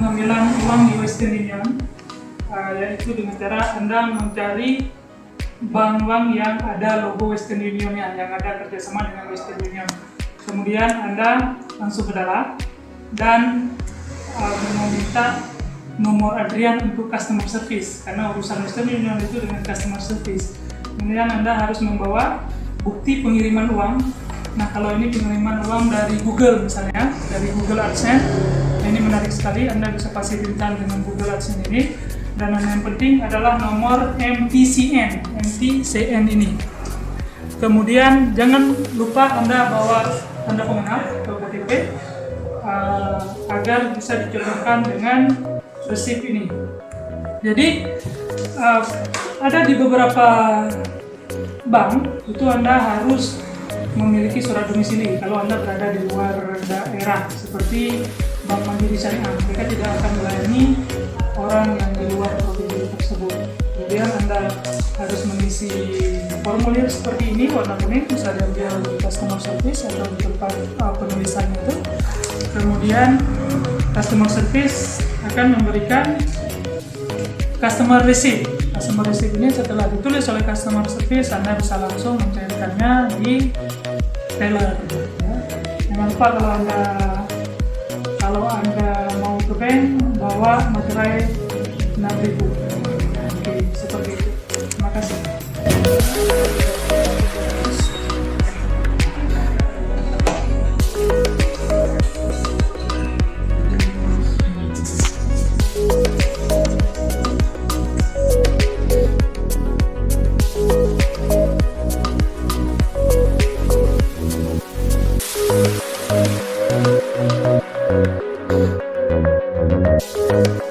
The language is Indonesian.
pengambilan uang di Western Union, yaitu dengan cara Anda mencari bank-bank yang ada logo Western Union-nya, yang ada kerjasama dengan Western Union. Kemudian Anda langsung ke dalam dan meminta nomor antrian untuk customer service, karena urusan Western Union itu dengan customer service. Kemudian Anda harus membawa bukti pengiriman uang. Nah, kalau ini pengiriman uang dari Google misalnya, dari Google AdSense, ini menarik sekali. Anda bisa pastikan dengan Google AdSense ini. Dan yang penting adalah nomor MTCN ini. Kemudian jangan lupa Anda bawa tanda pengenal atau KTP agar bisa dicocokan dengan resip ini. Jadi ada di beberapa bank itu Anda harus memiliki surat domisili kalau Anda berada di luar daerah, seperti Bank Mandiri Syariah. Mereka tidak akan melayani orang yang di luar provinsi tersebut. Kemudian Anda harus mengisi formulir seperti ini, warna kuning, bisa diambil di customer service atau di tempat penulisannya itu. Kemudian customer service akan memberikan customer receipt. Customer receipt ini setelah ditulis oleh customer service, Anda bisa langsung mencairkannya di teller. Ya. Jangan lupa kalau anda mau ke bank, bawa materai 6.000. Oke, seperti itu. Terima kasih. Thank you.